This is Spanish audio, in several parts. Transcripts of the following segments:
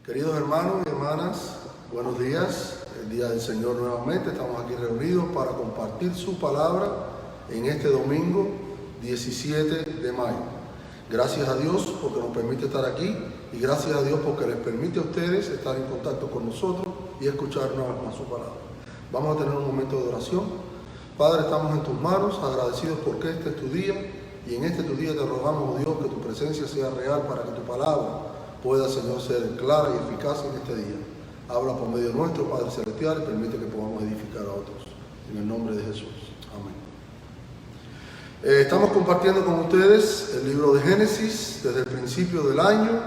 Queridos hermanos y hermanas, buenos días. El día del Señor nuevamente estamos aquí reunidos para compartir su palabra en este domingo 17 de mayo. Gracias a Dios porque nos permite estar aquí y gracias a Dios porque les permite a ustedes estar en contacto con nosotros y escuchar una vez más su palabra. Vamos a tener un momento de oración. Padre, estamos en tus manos, agradecidos porque este es tu día y en este tu día te rogamos, Dios, que tu presencia sea real para que tu palabra pueda, Señor, ser clara y eficaz en este día. Habla por medio nuestro, Padre Celestial, y permite que podamos edificar a otros. En el nombre de Jesús. Amén. Estamos compartiendo con ustedes el libro de Génesis desde el principio del año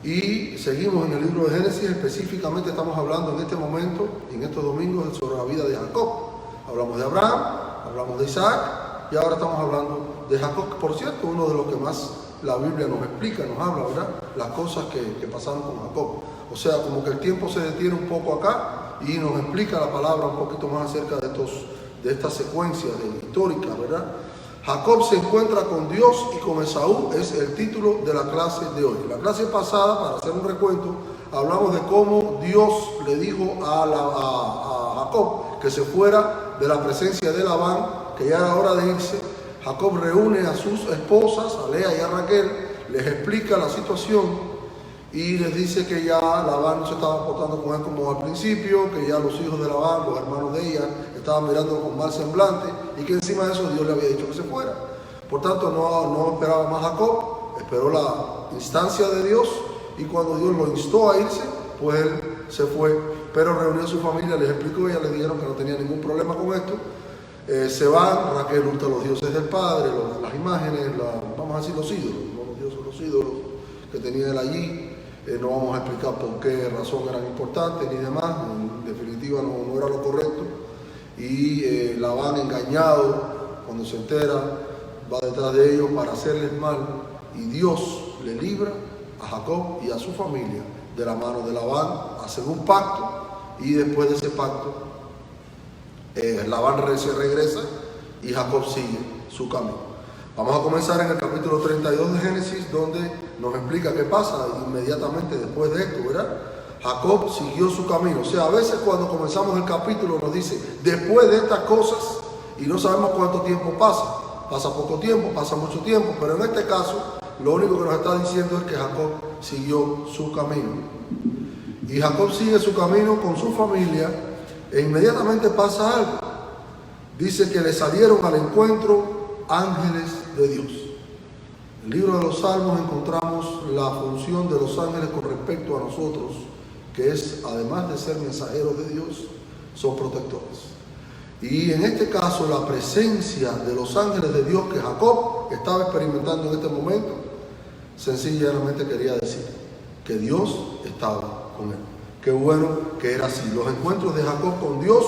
y seguimos en el libro de Génesis. Específicamente estamos hablando en este momento, en estos domingos, sobre la vida de Jacob. Hablamos de Abraham, hablamos de Isaac y ahora estamos hablando de Jacob, por cierto, uno de los que más la Biblia nos explica, nos habla, ¿verdad? Las cosas que pasaron con Jacob. O sea, como que el tiempo se detiene un poco acá y nos explica la palabra un poquito más acerca de estas secuencias históricas, ¿verdad? Jacob se encuentra con Dios y con Esaú es el título de la clase de hoy. La clase pasada, para hacer un recuento, hablamos de cómo Dios le dijo a Jacob que se fuera de la presencia de Labán, que ya era hora de irse. Jacob reúne a sus esposas, a Lea y a Raquel, les explica la situación y les dice que ya Labán no se estaba portando con él como al principio, que ya los hijos de Labán, los hermanos de ella, estaban mirando con mal semblante y que encima de eso Dios le había dicho que se fuera. Por tanto, no esperaba más Jacob, esperó la instancia de Dios y cuando Dios lo instó a irse, pues él se fue, pero reunió a su familia, les explicó, ellas le dijeron que no tenía ningún problema con esto. Se van, Raquel hurta los dioses del padre, las imágenes, vamos a decir los ídolos, no los dioses, los ídolos que tenía él allí. No vamos a explicar por qué razón eran importantes ni demás, en definitiva no era lo correcto. Y Labán, engañado, cuando se entera, va detrás de ellos para hacerles mal y Dios le libra a Jacob y a su familia de la mano de Labán, hacen un pacto y después de ese pacto Labán se regresa y Jacob sigue su camino. Vamos a comenzar en el capítulo 32 de Génesis, donde nos explica qué pasa inmediatamente después de esto, ¿verdad? Jacob siguió su camino. O sea, a veces cuando comenzamos el capítulo nos dice, después de estas cosas, y no sabemos cuánto tiempo pasa. Pasa poco tiempo, pasa mucho tiempo, pero en este caso, lo único que nos está diciendo es que Jacob siguió su camino. Y Jacob sigue su camino con su familia. E inmediatamente pasa algo. Dice que le salieron al encuentro ángeles de Dios. En el libro de los Salmos encontramos la función de los ángeles con respecto a nosotros, que es, además de ser mensajeros de Dios, son protectores. Y en este caso, la presencia de los ángeles de Dios que Jacob estaba experimentando en este momento, sencillamente quería decir que Dios estaba con él. Qué bueno que era así. Los encuentros de Jacob con Dios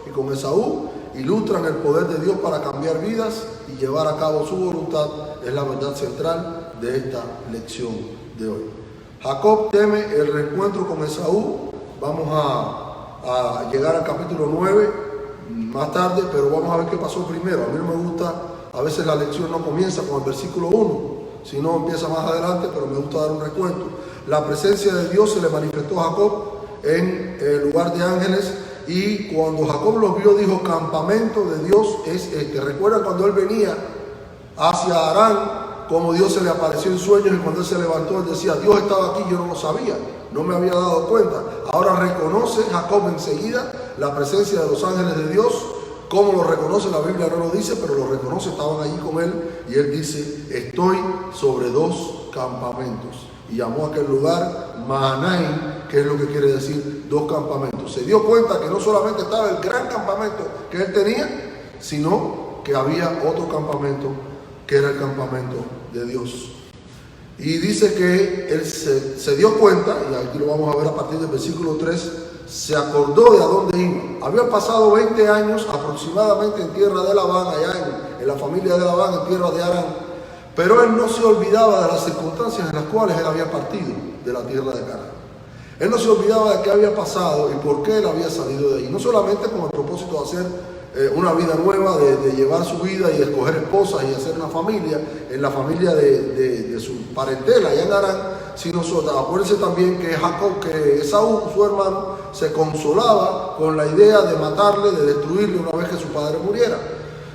y con Esaú ilustran el poder de Dios para cambiar vidas y llevar a cabo su voluntad. Es la verdad central de esta lección de hoy. Jacob teme el reencuentro con Esaú. Vamos a llegar al capítulo 9 más tarde, pero vamos a ver qué pasó primero. A mí no me gusta, a veces la lección no comienza con el versículo 1, sino empieza más adelante, pero me gusta dar un recuento. La presencia de Dios se le manifestó a Jacob en el lugar de ángeles y cuando Jacob los vio dijo, campamento de Dios es este. Recuerda cuando él venía hacia Harán, como Dios se le apareció en sueños y cuando él se levantó él decía, Dios estaba aquí, yo no lo sabía, no me había dado cuenta. Ahora reconoce Jacob enseguida la presencia de los ángeles de Dios. ¿Cómo lo reconoce? La Biblia no lo dice, pero lo reconoce, estaban allí con él y él dice, estoy sobre dos campamentos. Y llamó a aquel lugar Mahanaim, que es lo que quiere decir dos campamentos. Se dio cuenta que no solamente estaba el gran campamento que él tenía, sino que había otro campamento que era el campamento de Dios. Y dice que él se dio cuenta, y aquí lo vamos a ver a partir del versículo 3, se acordó de a dónde iba. Había pasado 20 años aproximadamente en tierra de Labán, allá en la familia de Labán, en tierra de Harán. Pero él no se olvidaba de las circunstancias en las cuales él había partido de la tierra de Canaán. Él no se olvidaba de qué había pasado y por qué él había salido de ahí. No solamente con el propósito de hacer una vida nueva, de llevar su vida y escoger esposas y hacer una familia, en la familia de su parentela allá en Harán, sino acuérdense también que Esaú, su hermano, se consolaba con la idea de matarle, de destruirle una vez que su padre muriera.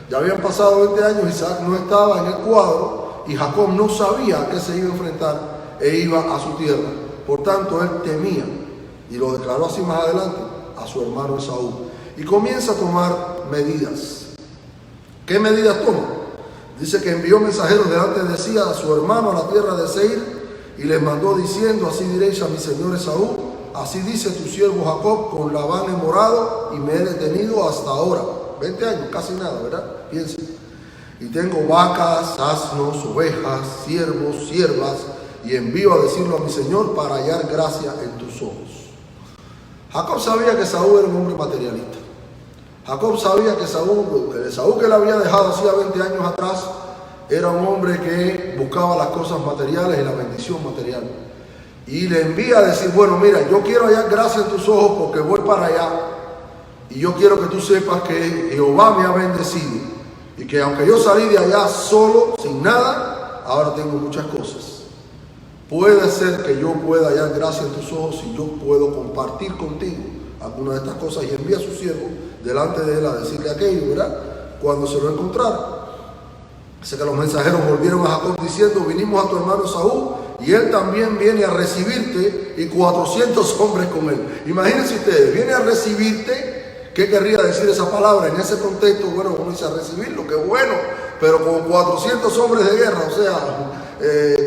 Ya habían pasado 20 años, Isaac no estaba en el cuadro y Jacob no sabía a qué se iba a enfrentar e iba a su tierra. Por tanto, él temía, y lo declaró así más adelante, a su hermano Esaú. Y comienza a tomar medidas. ¿Qué medidas toma? Dice que envió mensajeros delante de sí a su hermano a la tierra de Seir y les mandó diciendo: así diréis a mi señor Esaú, así dice tu siervo Jacob, con Labán he morado y me he detenido hasta ahora. 20 años, casi nada, ¿verdad? Piensen. Y tengo vacas, asnos, ovejas, siervos, siervas, y envío a decirlo a mi señor para hallar gracia en tus ojos. Jacob sabía que Esaú era un hombre materialista. Jacob sabía que el Esaú que le había dejado hacía 20 años atrás era un hombre que buscaba las cosas materiales y la bendición material. Y le envía a decir: bueno, mira, yo quiero hallar gracia en tus ojos porque voy para allá. Y yo quiero que tú sepas que Jehová me ha bendecido. Y que aunque yo salí de allá solo, sin nada, ahora tengo muchas cosas. Puede ser que yo pueda hallar gracia en tus ojos y yo puedo compartir contigo alguna de estas cosas. Y envía a su siervo delante de él a decirle aquello, ¿verdad? Cuando se lo encontraron. Dice que los mensajeros volvieron a Jacob diciendo: vinimos a tu hermano Esaú y él también viene a recibirte, y 400 hombres con él. Imagínense ustedes, viene a recibirte. ¿Qué querría decir esa palabra en ese contexto? Bueno, uno dice a recibirlo, qué bueno, pero con 400 hombres de guerra, o sea,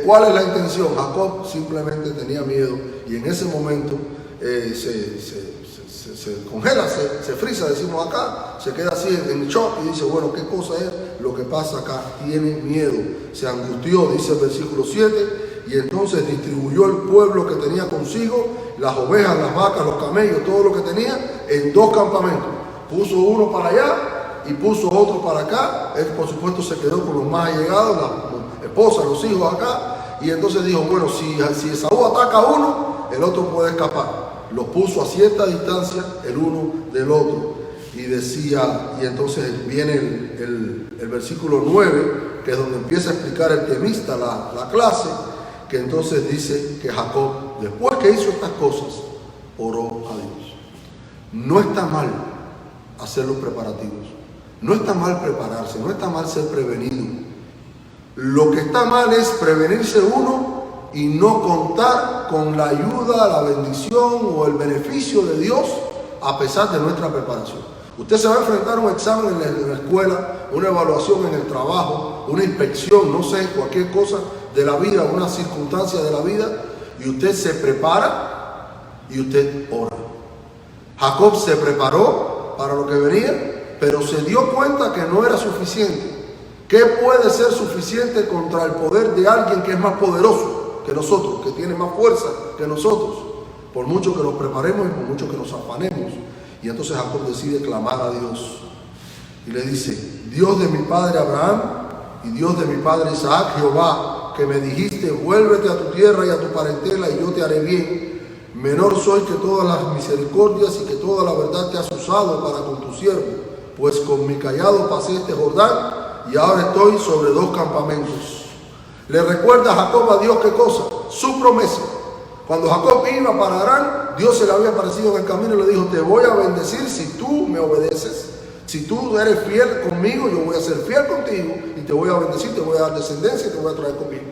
¿cuál es la intención? Jacob simplemente tenía miedo y en ese momento se congela, se frisa, decimos acá, se queda así en shock y dice: bueno, ¿qué cosa es lo que pasa acá? Tiene miedo, se angustió, dice el versículo 7, y entonces distribuyó el pueblo que tenía consigo, las ovejas, las vacas, los camellos, todo lo que tenía, en 2 campamentos. Puso uno para allá y puso otro para acá. Él, por supuesto, se quedó con los más allegados, las esposas, los hijos acá, y entonces dijo: bueno, si Esaú ataca a uno, el otro puede escapar. Los puso a cierta distancia el uno del otro. Y decía, y entonces viene el versículo 9, que es donde empieza a explicar el temista la clase, que entonces dice que Jacob, después que hizo estas cosas, oró a Dios. No está mal hacer los preparativos, no está mal prepararse, no está mal ser prevenido. Lo que está mal es prevenirse uno y no contar con la ayuda, la bendición o el beneficio de Dios a pesar de nuestra preparación. Usted se va a enfrentar a un examen en la escuela, una evaluación en el trabajo, una inspección, no sé, cualquier cosa de la vida, una circunstancia de la vida, y usted se prepara y usted ora. Jacob se preparó para lo que venía, pero se dio cuenta que no era suficiente. ¿Qué puede ser suficiente contra el poder de alguien que es más poderoso que nosotros, que tiene más fuerza que nosotros? Por mucho que nos preparemos y por mucho que nos afanemos. Y entonces Jacob decide clamar a Dios y le dice: Dios de mi padre Abraham y Dios de mi padre Isaac, Jehová, que me dijiste: vuélvete a tu tierra y a tu parentela y yo te haré bien. Menor soy que todas las misericordias y que toda la verdad te has usado para con tu siervo, pues con mi cayado pasé este Jordán y ahora estoy sobre 2 campamentos. Le recuerda a Jacob a Dios qué cosa, su promesa. Cuando Jacob iba para Harán, Dios se le había aparecido en el camino y le dijo: te voy a bendecir si tú me obedeces. Si tú eres fiel conmigo, yo voy a ser fiel contigo y te voy a bendecir, te voy a dar descendencia y te voy a traer conmigo.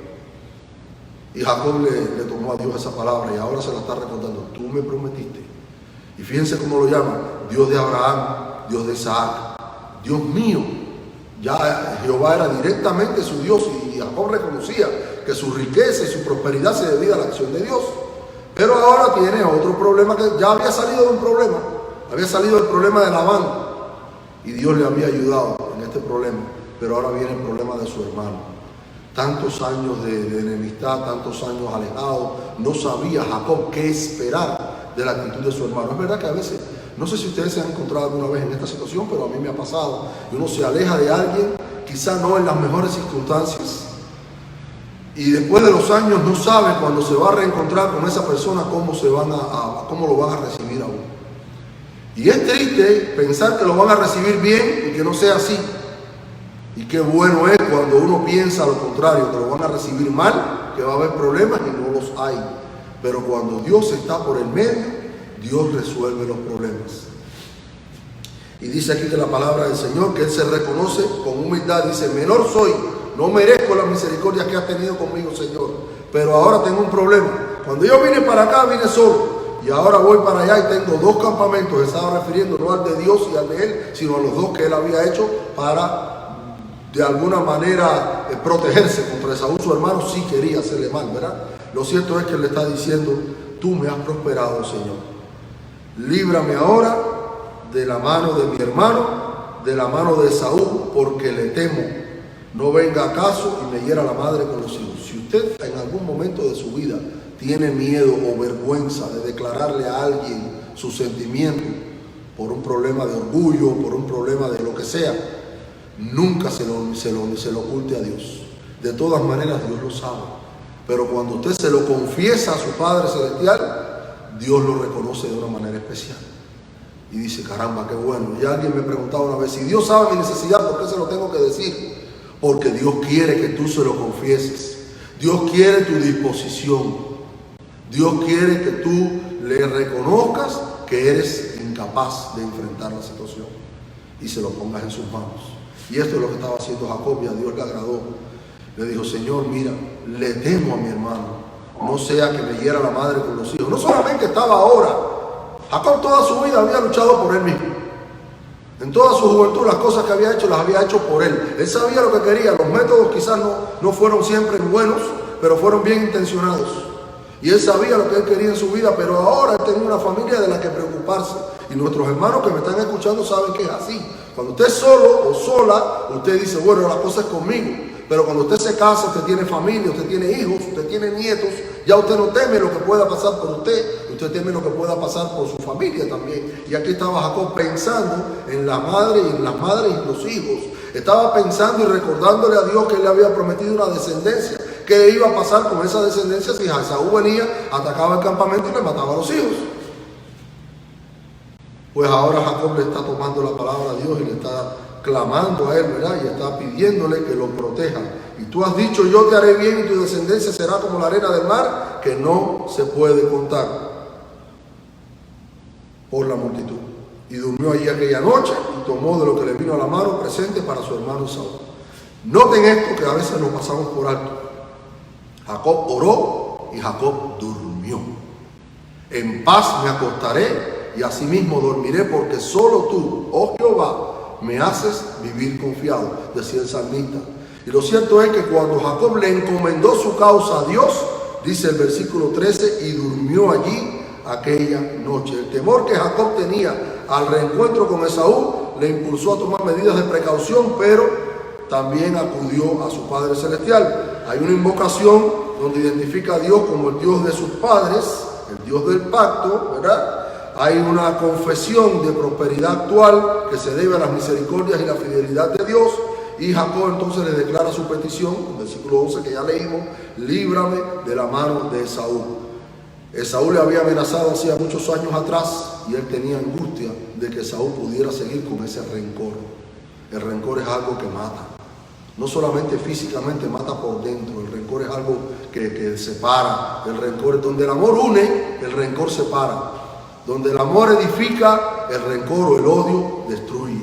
Y Jacob le tomó a Dios esa palabra y ahora se la está recordando: tú me prometiste. Y fíjense cómo lo llama: Dios de Abraham, Dios de Isaac, Dios mío. Ya Jehová era directamente su Dios y Jacob reconocía que su riqueza y su prosperidad se debía a la acción de Dios. Pero ahora tiene otro problema, que ya había salido de un problema. Había salido del problema de Labán y Dios le había ayudado en este problema. Pero ahora viene el problema de su hermano. Tantos años de enemistad, tantos años alejados, no sabía Jacob qué esperar de la actitud de su hermano. Es verdad que a veces, no sé si ustedes se han encontrado alguna vez en esta situación, pero a mí me ha pasado. Y uno se aleja de alguien, quizá no en las mejores circunstancias, y después de los años no sabe cuando se va a reencontrar con esa persona cómo lo van a recibir a uno. Y es triste pensar que lo van a recibir bien y que no sea así. Y qué bueno es cuando uno piensa lo contrario, que lo van a recibir mal, que va a haber problemas y no lo problemas hay. Pero cuando Dios está por el medio, Dios resuelve los problemas. Y dice aquí que la palabra del Señor, que Él se reconoce con humildad, dice: menor soy, no merezco la misericordia que has tenido conmigo, Señor, pero ahora tengo un problema. Cuando yo vine para acá, vine solo, y ahora voy para allá y tengo dos campamentos. Estaba refiriendo no al de Dios y al de Él, sino a los dos que Él había hecho para, de alguna manera, protegerse contra Esaú, su hermano. Sí quería hacerle mal, ¿verdad? Lo cierto es que Él le está diciendo: tú me has prosperado, Señor. Líbrame ahora de la mano de mi hermano, de la mano de Esaú, porque le temo. No venga acaso y me hiera la madre con los hijos. Si usted en algún momento de su vida tiene miedo o vergüenza de declararle a alguien su sentimiento por un problema de orgullo, por un problema de lo que sea, nunca se lo oculte a Dios. De todas maneras, Dios lo sabe. Pero cuando usted se lo confiesa a su Padre Celestial, Dios lo reconoce de una manera especial. Y dice: caramba, qué bueno. Y alguien me preguntaba una vez: si Dios sabe mi necesidad, ¿por qué se lo tengo que decir? Porque Dios quiere que tú se lo confieses. Dios quiere tu disposición. Dios quiere que tú le reconozcas que eres incapaz de enfrentar la situación y se lo pongas en sus manos. Y esto es lo que estaba haciendo Jacob, y a Dios le agradó. Le dijo: Señor, mira, le temo a mi hermano, no sea que me hiera la madre con los hijos. No solamente estaba ahora, Jacob toda su vida había luchado por él mismo. En toda su juventud las cosas que había hecho las había hecho por él. Él sabía lo que quería. Los métodos quizás no fueron siempre buenos, pero fueron bien intencionados. Y él sabía lo que él quería en su vida, pero ahora él tenía una familia de la que preocuparse. Y nuestros hermanos que me están escuchando saben que es así. Cuando usted es solo o sola, usted dice: bueno, la cosa es conmigo. Pero cuando usted se casa, usted tiene familia, usted tiene hijos, usted tiene nietos, ya usted no teme lo que pueda pasar por usted teme lo que pueda pasar por su familia también. Y aquí estaba Jacob pensando en la madre y en las madres y los hijos. Estaba pensando y recordándole a Dios que él le había prometido una descendencia. ¿Qué iba a pasar con esa descendencia si Esaú venía, atacaba el campamento y le mataba a los hijos? Pues ahora Jacob le está tomando la palabra a Dios y le está clamando a él, ¿verdad? Y está pidiéndole que lo proteja. Y tú has dicho: yo te haré bien y tu descendencia será como la arena del mar, que no se puede contar por la multitud. Y durmió allí aquella noche y tomó de lo que le vino a la mano presente para su hermano Esaú. Noten esto que a veces nos pasamos por alto. Jacob oró y Jacob durmió. En paz me acostaré y asimismo dormiré, porque solo tú, oh Jehová, me haces vivir confiado, decía el salmista. Y lo cierto es que cuando Jacob le encomendó su causa a Dios, dice el versículo 13, y durmió allí aquella noche. El temor que Jacob tenía al reencuentro con Esaú le impulsó a tomar medidas de precaución, pero también acudió a su Padre Celestial. Hay una invocación donde identifica a Dios como el Dios de sus padres, el Dios del pacto, ¿verdad? Hay una confesión de prosperidad actual que se debe a las misericordias y la fidelidad de Dios. Y Jacob entonces le declara su petición, en el versículo 11 que ya leímos: líbrame de la mano de Esaú. Esaú le había amenazado hacía muchos años atrás y él tenía angustia de que Esaú pudiera seguir con ese rencor. El rencor es algo que mata. No solamente físicamente, mata por dentro. El rencor es algo que separa. El rencor es donde el amor une, el rencor separa. Donde el amor edifica, el rencor o el odio destruye.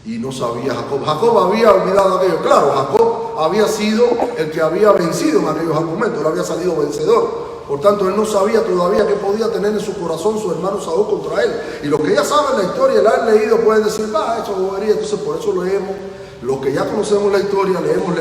Y no sabía Jacob. Jacob había olvidado aquello. Claro, Jacob había sido el que había vencido en aquellos argumentos. Él había salido vencedor. Por tanto, él no sabía todavía qué podía tener en su corazón su hermano Esaú contra él. Y los que ya saben la historia, la han leído, pueden decir: eso es bobería. Entonces, por eso leemos. Los que ya conocemos la historia, leemos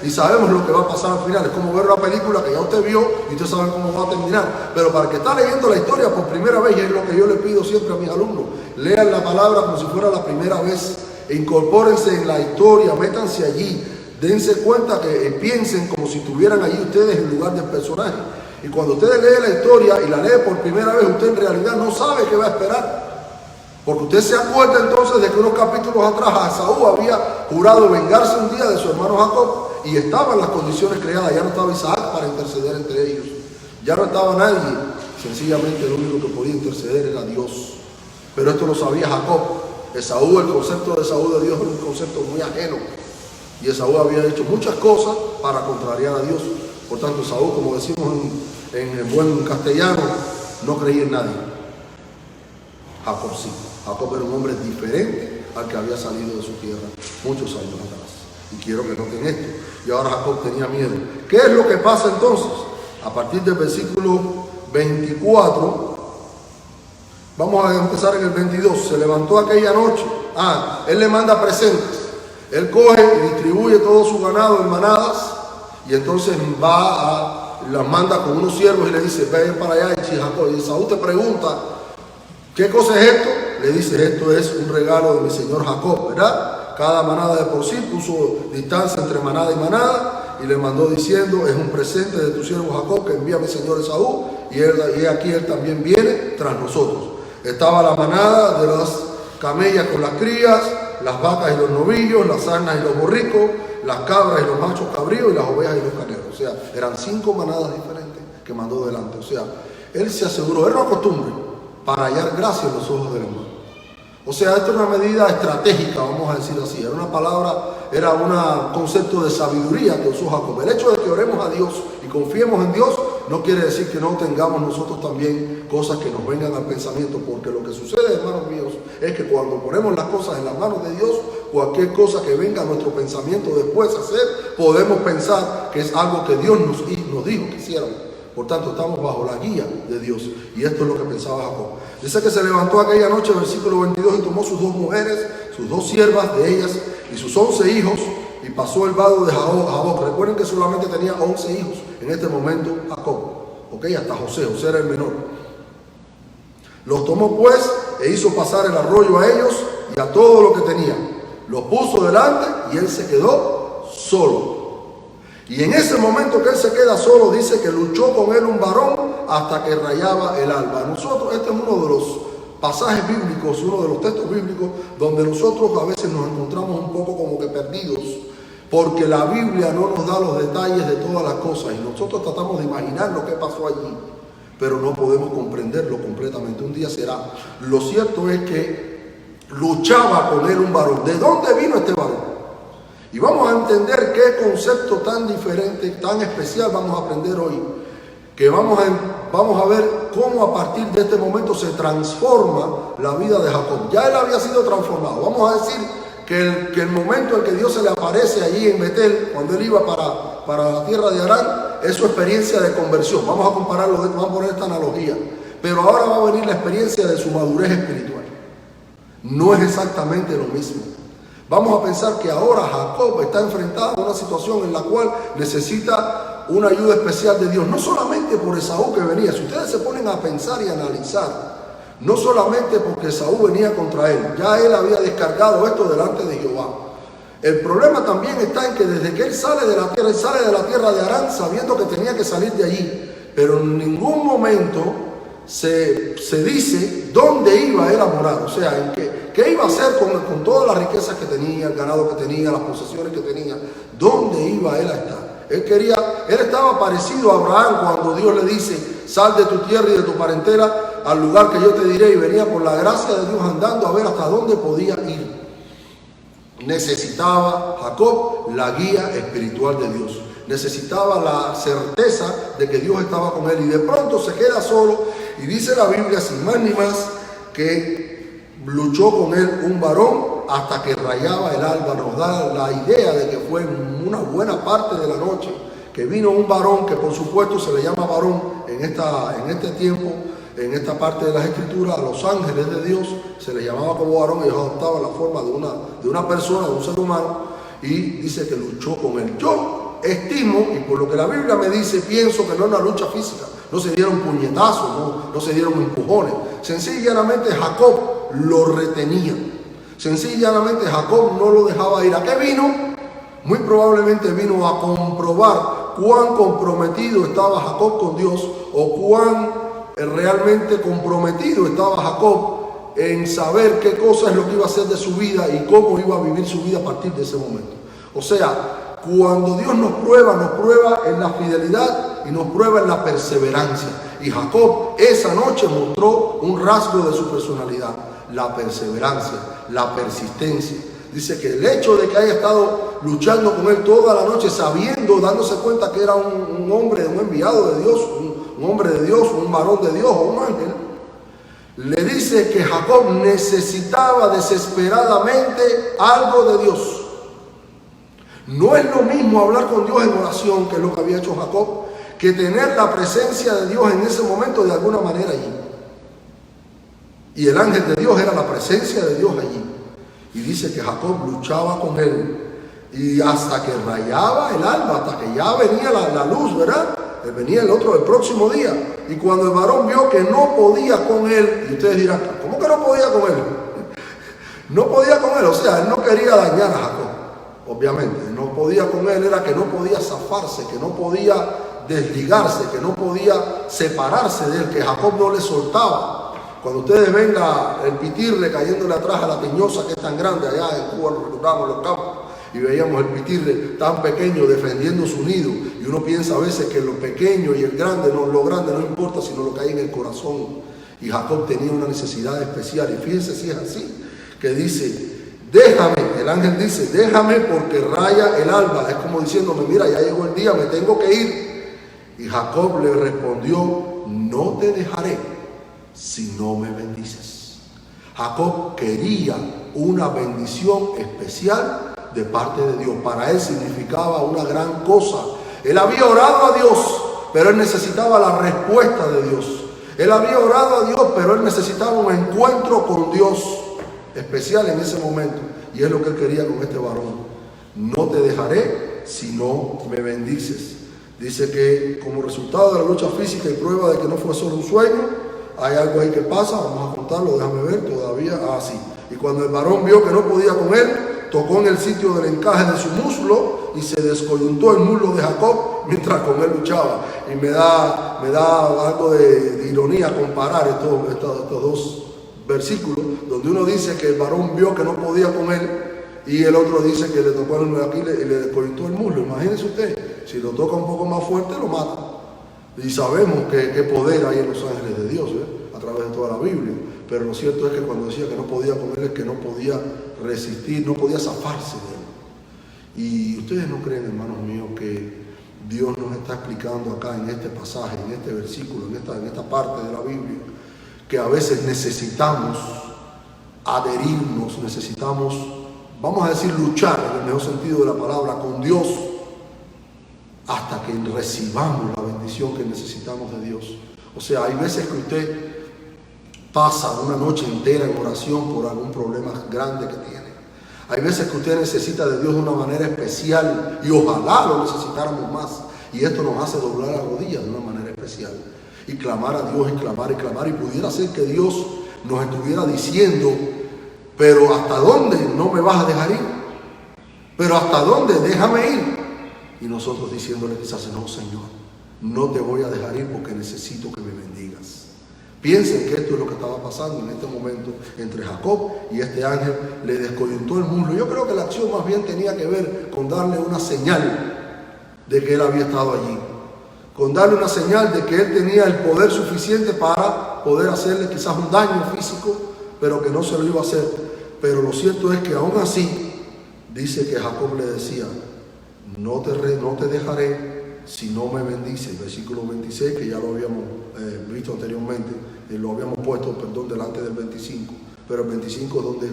y sabemos lo que va a pasar al final. Es como ver una película que ya usted vio y usted sabe cómo va a terminar. Pero para el que está leyendo la historia por primera vez, y es lo que yo le pido siempre a mis alumnos: lean la palabra como si fuera la primera vez, e incorpórense en la historia, métanse allí, dense cuenta que piensen como si estuvieran allí ustedes en lugar del personaje. Y cuando ustedes leen la historia y la leen por primera vez, usted en realidad no sabe qué va a esperar. Porque usted se acuerda entonces de que unos capítulos atrás Esaú había jurado vengarse un día de su hermano Jacob y estaba en las condiciones creadas. Ya no estaba Isaac para interceder entre ellos. Ya no estaba nadie. Sencillamente lo único que podía interceder era Dios. Pero esto lo sabía Jacob. Esaú, el concepto de Esaú de Dios era un concepto muy ajeno. Y Esaú había hecho muchas cosas para contrariar a Dios. Por tanto, Saúl, como decimos en buen castellano, no creía en nadie. Jacob sí. Jacob era un hombre diferente al que había salido de su tierra muchos años atrás. Y quiero que noten esto. Y ahora Jacob tenía miedo. ¿Qué es lo que pasa entonces? A partir del versículo 24, vamos a empezar en el 22. Se levantó aquella noche. Él le manda presentes. Él coge y distribuye todo su ganado en manadas. Y entonces las manda con unos siervos y le dice, ven para allá. Y Jacob, y Saúl te pregunta, ¿qué cosa es esto? Le dice, esto es un regalo de mi señor Jacob, ¿verdad? Cada manada de por sí puso distancia entre manada y manada y le mandó diciendo, es un presente de tu siervo Jacob que envía a mi señor Esaú y aquí él también viene tras nosotros. Estaba la manada de las camellas con las crías, las vacas y los novillos, las asnas y los borricos, las cabras y los machos cabríos y las ovejas y los carneros. O sea, eran 5 manadas diferentes que mandó delante. O sea, él se aseguró, era una costumbre, para hallar gracia en los ojos del hermano. O sea, esto es una medida estratégica, vamos a decir así. Era una palabra, era un concepto de sabiduría que usó Jacob. El hecho de que oremos a Dios y confiemos en Dios no quiere decir que no tengamos nosotros también cosas que nos vengan al pensamiento, porque lo que sucede, hermanos míos, es que cuando ponemos las cosas en las manos de Dios, cualquier cosa que venga a nuestro pensamiento después a hacer, podemos pensar que es algo que Dios nos dijo que hiciéramos. Por tanto, estamos bajo la guía de Dios. Y esto es lo que pensaba Jacob. Dice que se levantó aquella noche, versículo 22, y tomó sus 2 mujeres, sus 2 siervas de ellas, y sus 11 hijos, y pasó el vado de Jaboc. Recuerden que solamente tenía 11 hijos en este momento Jacob. Ok, hasta José era el menor. Los tomó pues, e hizo pasar el arroyo a ellos, y a todo lo que tenía. Los puso delante, y él se quedó solo. Y en ese momento que él se queda solo, dice que luchó con él un varón hasta que rayaba el alba. Nosotros, este es uno de los pasajes bíblicos, uno de los textos bíblicos, donde nosotros a veces nos encontramos un poco como que perdidos, porque la Biblia no nos da los detalles de todas las cosas, y nosotros tratamos de imaginar lo que pasó allí, pero no podemos comprenderlo completamente. Un día será. Lo cierto es que luchaba con él un varón. ¿De dónde vino este varón? Y vamos a entender qué concepto tan diferente, tan especial vamos a aprender hoy. Que vamos a ver cómo a partir de este momento se transforma la vida de Jacob. Ya él había sido transformado. Vamos a decir que el momento en que Dios se le aparece allí en Betel, cuando él iba para la tierra de Harán, es su experiencia de conversión. Vamos a compararlo, vamos a poner esta analogía. Pero ahora va a venir la experiencia de su madurez espiritual. No es exactamente lo mismo. Vamos a pensar que ahora Jacob está enfrentado a una situación en la cual necesita una ayuda especial de Dios. No solamente por Esaú que venía. Si ustedes se ponen a pensar y analizar, no solamente porque Esaú venía contra él. Ya él había descargado esto delante de Jehová. El problema también está en que desde que él sale de la tierra de Harán sabiendo que tenía que salir de allí. Pero en ningún momento se dice dónde iba él a morar. O sea, ¿qué iba a hacer con todas las riquezas que tenía, el ganado que tenía, las posesiones que tenía? ¿Dónde iba él a estar? Él estaba parecido a Abraham cuando Dios le dice, sal de tu tierra y de tu parentela al lugar que yo te diré, y venía por la gracia de Dios andando a ver hasta dónde podía ir. Necesitaba Jacob la guía espiritual de Dios. Necesitaba la certeza de que Dios estaba con él, y de pronto se queda solo, y dice la Biblia sin más ni más que luchó con él un varón hasta que rayaba el alba. Nos da la idea de que fue una buena parte de la noche que vino un varón, que por supuesto se le llama varón en este tiempo, en esta parte de las escrituras, a los ángeles de Dios se les llamaba como varón. Ellos adoptaban la forma de una persona, de un ser humano, y dice que luchó con él. Yo estimo, y por lo que la Biblia me dice, pienso que no es una lucha física. No se dieron puñetazos, no se dieron empujones. Sencillamente Jacob lo retenía. Sencillamente Jacob no lo dejaba ir. ¿A qué vino? Muy probablemente vino a comprobar cuán comprometido estaba Jacob con Dios, o cuán realmente comprometido estaba Jacob en saber qué cosa es lo que iba a hacer de su vida y cómo iba a vivir su vida a partir de ese momento. O sea, cuando Dios nos prueba en la fidelidad y nos prueba en la perseverancia. Y Jacob esa noche mostró un rasgo de su personalidad: la perseverancia, la persistencia. Dice que el hecho de que haya estado luchando con él toda la noche, sabiendo, dándose cuenta que era un hombre, un enviado de Dios, un hombre de Dios, un varón de Dios o un ángel, le dice que Jacob necesitaba desesperadamente algo de Dios. No es lo mismo hablar con Dios en oración, que es lo que había hecho Jacob, que tener la presencia de Dios en ese momento de alguna manera allí. Y el ángel de Dios era la presencia de Dios allí. Y dice que Jacob luchaba con él. Y hasta que rayaba el alba, hasta que ya venía la luz, ¿verdad? Venía el próximo día. Y cuando el varón vio que no podía con él, y ustedes dirán, ¿cómo que no podía con él? No podía con él, o sea, él no quería dañar a Jacob. Obviamente, no podía con él, era que no podía zafarse, que no podía desligarse, que no podía separarse de él, que Jacob no le soltaba. Cuando ustedes ven el pitirle cayéndole atrás a la peñosa que es tan grande, allá en Cuba lo recordábamos en los campos, y veíamos el pitirle tan pequeño defendiendo su nido, y uno piensa a veces que lo pequeño y el grande, no, lo grande no importa, sino lo que hay en el corazón. Y Jacob tenía una necesidad especial, y fíjense si es así, que dice, déjame, el ángel dice, déjame porque raya el alba. Es como diciéndome, mira, ya llegó el día, me tengo que ir. Y Jacob le respondió, no te dejaré si no me bendices. Jacob quería una bendición especial de parte de Dios. Para él significaba una gran cosa. Él había orado a Dios, pero él necesitaba la respuesta de Dios. Él había orado a Dios, pero él necesitaba un encuentro con Dios especial en ese momento. Y es lo que él quería con este varón. No te dejaré si no me bendices. Dice que como resultado de la lucha física y prueba de que no fue solo un sueño, hay algo ahí que pasa, vamos a contarlo, déjame ver, todavía, sí. Y cuando el varón vio que no podía con él, tocó en el sitio del encaje de su muslo y se descoyuntó el muslo de Jacob mientras con él luchaba. Y me da algo de ironía comparar estos dos versículos, donde uno dice que el varón vio que no podía con él y el otro dice que le tocó en el aquí y le descoyuntó el muslo. Imagínense usted, si lo toca un poco más fuerte lo mata. Y sabemos qué poder hay en los ángeles de Dios, a través de toda la Biblia. Pero lo cierto es que cuando decía que no podía con él, es que no podía resistir, no podía zafarse de él. Y ustedes no creen, hermanos míos, que Dios nos está explicando acá en este pasaje, en este versículo, en esta parte de la Biblia, que a veces necesitamos adherirnos, necesitamos, vamos a decir, luchar en el mejor sentido de la palabra con Dios, hasta que recibamos la bendición que necesitamos de Dios. O sea, hay veces que usted pasa una noche entera en oración por algún problema grande que tiene. Hay veces que usted necesita de Dios de una manera especial y ojalá lo necesitáramos más. Y esto nos hace doblar las rodillas de una manera especial y clamar a Dios y clamar y clamar. Y pudiera ser que Dios nos estuviera diciendo, pero ¿hasta dónde no me vas a dejar ir? ¿Pero hasta dónde? Déjame ir. Y nosotros diciéndole quizás, no, Señor, no te voy a dejar ir porque necesito que me bendigas. Piensen que esto es lo que estaba pasando en este momento entre Jacob y este ángel. Le descoyuntó el muslo. Yo creo que la acción más bien tenía que ver con darle una señal de que él había estado allí, con darle una señal de que él tenía el poder suficiente para poder hacerle quizás un daño físico, pero que no se lo iba a hacer. Pero lo cierto es que aún así, dice que Jacob le decía, no te dejaré si no me bendices. Versículo 26, que ya lo habíamos visto anteriormente, lo habíamos puesto, delante del 25, pero el 25 es donde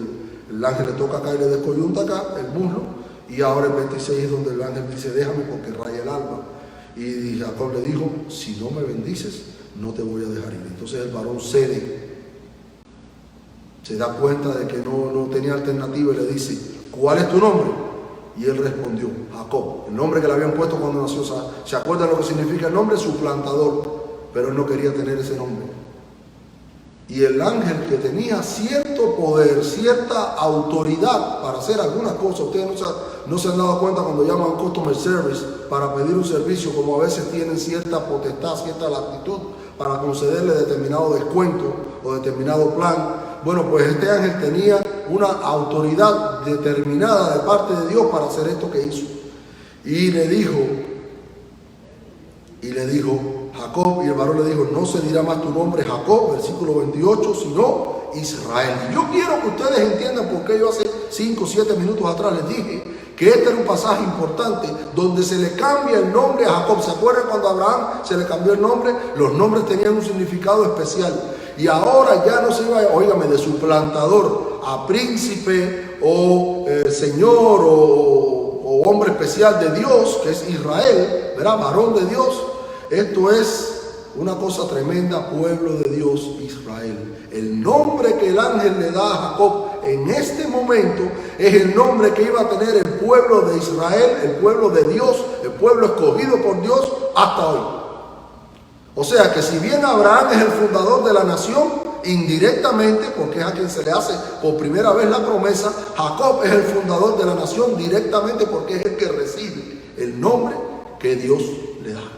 el ángel le toca acá y le descoyunta acá el muslo, y ahora el 26 es donde el ángel dice, déjame porque raya el alba. Y Jacob le dijo, si no me bendices, no te voy a dejar ir. Entonces el varón cede, se da cuenta de que no tenía alternativa y le dice, ¿cuál es tu nombre? Y él respondió, Jacob, el nombre que le habían puesto cuando nació. ¿Se acuerdan lo que significa el nombre? Suplantador. Pero él no quería tener ese nombre. Y el ángel, que tenía cierto poder, cierta autoridad para hacer algunas cosas, ustedes no se han dado cuenta cuando llaman customer service para pedir un servicio, como a veces tienen cierta potestad, cierta latitud para concederle determinado descuento o determinado plan. Bueno, pues este ángel tenía una autoridad determinada de parte de Dios para hacer esto que hizo. Y le dijo, y le dijo Jacob, y el varón le dijo, no se dirá más tu nombre Jacob, versículo 28, sino Israel. Y yo quiero que ustedes entiendan por qué yo hace 5 o 7 minutos atrás les dije que este era un pasaje importante donde se le cambia el nombre a Jacob. ¿Se acuerdan cuando a Abraham se le cambió el nombre? Los nombres tenían un significado especial. Y ahora ya no se iba, óigame, de suplantador a príncipe o señor o hombre especial de Dios, que es Israel, ¿verdad? Varón de Dios. Esto es una cosa tremenda, pueblo de Dios, Israel. El nombre que el ángel le da a Jacob en este momento es el nombre que iba a tener el pueblo de Israel, el pueblo de Dios, el pueblo escogido por Dios hasta hoy. O sea que si bien Abraham es el fundador de la nación, indirectamente, porque es a quien se le hace por primera vez la promesa, Jacob es el fundador de la nación directamente porque es el que recibe el nombre que Dios le da.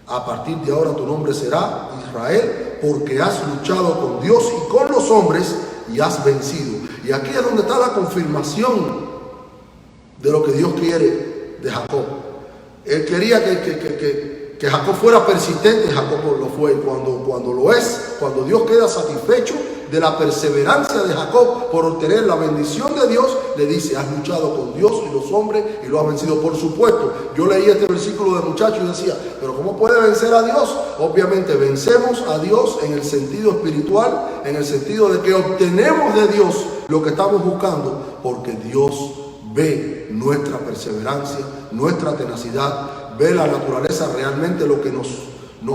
A partir de ahora tu nombre será Israel, porque has luchado con Dios y con los hombres y has vencido. Y aquí es donde está la confirmación de lo que Dios quiere de Jacob. Él quería que Jacob fuera persistente, y Jacob lo fue. Cuando lo es, cuando Dios queda satisfecho de la perseverancia de Jacob por obtener la bendición de Dios, le dice, has luchado con Dios y los hombres y lo has vencido. Por supuesto, yo leí este versículo de muchacho y decía, pero ¿cómo puede vencer a Dios? Obviamente vencemos a Dios en el sentido espiritual, en el sentido de que obtenemos de Dios lo que estamos buscando, porque Dios ve nuestra perseverancia, nuestra tenacidad, ve la naturaleza realmente lo que nos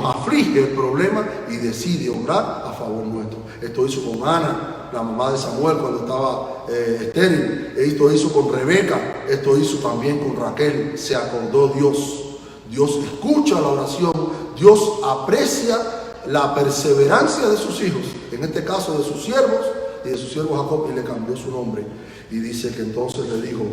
aflige el problema y decide obrar a favor nuestro. Esto hizo con Ana, la mamá de Samuel, cuando estaba estéril. Esto hizo con Rebeca. Esto hizo también con Raquel. Se acordó Dios. Dios escucha la oración. Dios aprecia la perseverancia de sus hijos, en este caso de sus siervos y de su siervo Jacob, y le cambió su nombre. Y dice que entonces le dijo,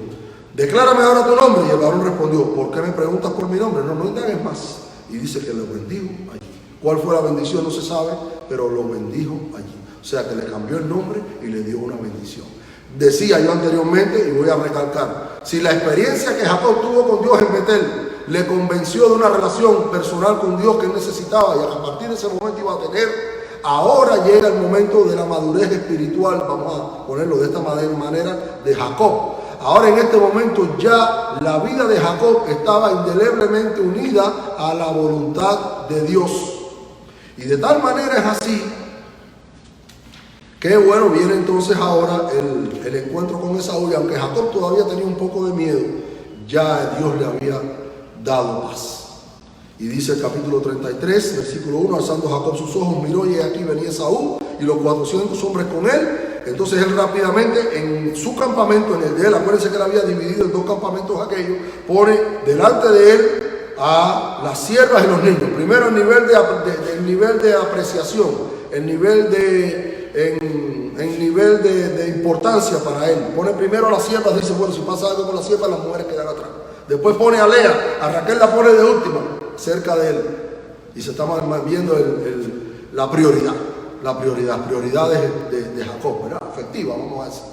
declárame ahora tu nombre. Y el varón respondió, ¿por qué me preguntas por mi nombre? No indagues más. Y dice que lo bendijo allí. ¿Cuál fue la bendición? No se sabe, pero lo bendijo allí. O sea que le cambió el nombre y le dio una bendición. Decía yo anteriormente, y voy a recalcar, si la experiencia que Jacob tuvo con Dios en Betel le convenció de una relación personal con Dios que él necesitaba, y a partir de ese momento iba a tener, ahora llega el momento de la madurez espiritual, vamos a ponerlo de esta manera, de Jacob. Ahora en este momento ya la vida de Jacob estaba indeleblemente unida a la voluntad de Dios. Y de tal manera es así que bueno, viene entonces ahora el encuentro con Esaú, y aunque Jacob todavía tenía un poco de miedo, ya Dios le había dado paz. Y dice el capítulo 33, versículo 1, alzando Jacob sus ojos, miró y aquí venía Esaú y los 400 hombres con él. Entonces él rápidamente en su campamento, en el de él, acuérdense que él había dividido en 2 campamentos aquellos, pone delante de él a las siervas y los niños. Primero el nivel de apreciación, el nivel de importancia para él. Pone primero a las siervas, dice, bueno, si pasa algo con las siervas, las mujeres quedan atrás. Después pone a Lea, a Raquel la pone de última, cerca de él. Y se está viendo la prioridad. La prioridad de Jacob, ¿verdad? Efectiva, vamos a decir.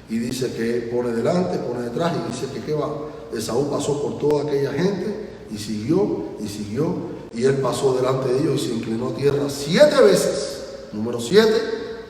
Y dice que pone delante, pone detrás, y dice que ¿qué va? Esaú pasó por toda aquella gente y siguió, y él pasó delante de ellos y se inclinó a tierra 7 veces. Número 7,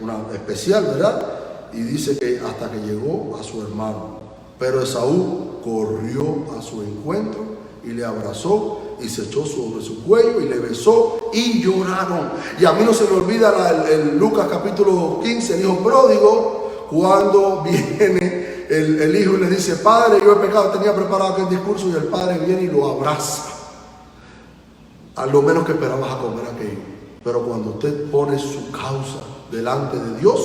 una especial, ¿verdad? Y dice que hasta que llegó a su hermano. Pero Esaú corrió a su encuentro y le abrazó y se echó sobre su cuello y le besó y lloraron. Y a mí no se me olvida el Lucas capítulo 15, el hijo pródigo, cuando viene el hijo y le dice, padre, yo he pecado, tenía preparado aquel discurso, y el padre viene y lo abraza. A lo menos que esperaba Jacob era aquello. Pero cuando usted pone su causa delante de Dios,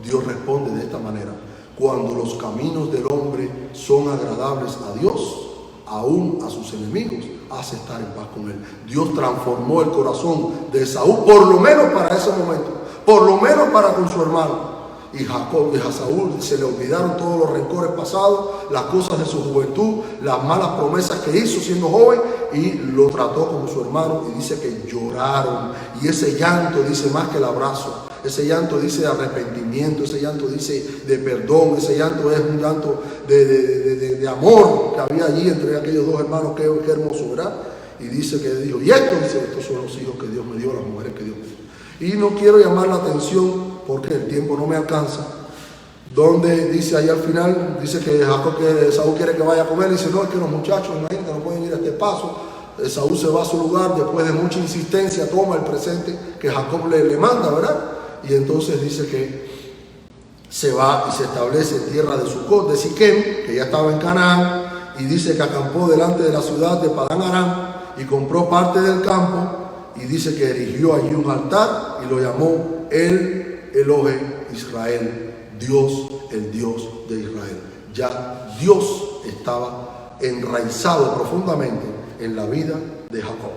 Dios responde de esta manera. Cuando los caminos del hombre son agradables a Dios, aún a sus enemigos hace estar en paz con él. Dios transformó el corazón de Esaú, por lo menos para ese momento, por lo menos para con su hermano. Y Jacob y a Saúl se le olvidaron todos los rencores pasados, las cosas de su juventud, las malas promesas que hizo siendo joven, y lo trató como su hermano. Y dice que lloraron, y ese llanto dice más que el abrazo. Ese llanto dice de arrepentimiento, ese llanto dice de perdón, ese llanto es un llanto de amor que había allí entre aquellos 2 hermanos. Qué hermoso, ¿verdad? y dice que dijo, y estos son los hijos que Dios me dio, las mujeres que Dios me dio. Y no quiero llamar la atención porque el tiempo no me alcanza, donde dice ahí al final, dice que Jacob, que Esaú quiere que vaya con él, y dice, no, es que los muchachos, imagínate, no pueden ir a este paso. Esaú se va a su lugar, después de mucha insistencia, toma el presente que Jacob le manda, ¿verdad? Y entonces dice que se va y se establece en tierra de Sucot, de Siquem, que ya estaba en Canaán, y dice que acampó delante de la ciudad de Padán Aram y compró parte del campo, y dice que erigió allí un altar y lo llamó el Elohe Israel, Dios, el Dios de Israel. Ya Dios estaba enraizado profundamente en la vida de Jacob.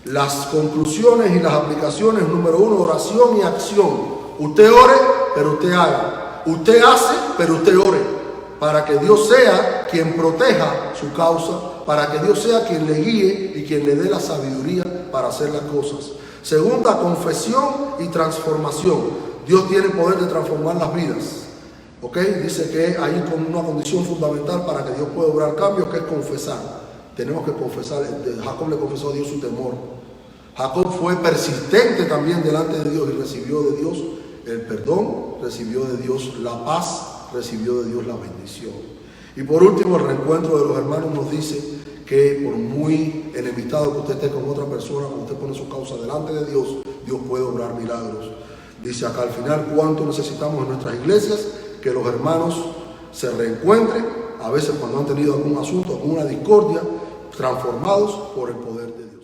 Las conclusiones y las aplicaciones: número 1, oración y acción. Usted ore, pero usted haga. Usted hace, pero usted ore, para que Dios sea quien proteja su causa, para que Dios sea quien le guíe y quien le dé la sabiduría para hacer las cosas. Segunda, confesión y transformación. Dios tiene poder de transformar las vidas. ¿Ok? Dice que hay una condición fundamental para que Dios pueda obrar cambios, que es confesar. Tenemos que confesar. Jacob le confesó a Dios su temor. Jacob fue persistente también delante de Dios y recibió de Dios el perdón, recibió de Dios la paz, recibió de Dios la bendición. Y por último, el reencuentro de los hermanos nos dice que por muy enemistado que usted esté con otra persona, cuando usted pone su causa delante de Dios, Dios puede obrar milagros. Dice acá al final cuánto necesitamos en nuestras iglesias que los hermanos se reencuentren, a veces cuando han tenido algún asunto, alguna discordia, transformados por el poder de Dios.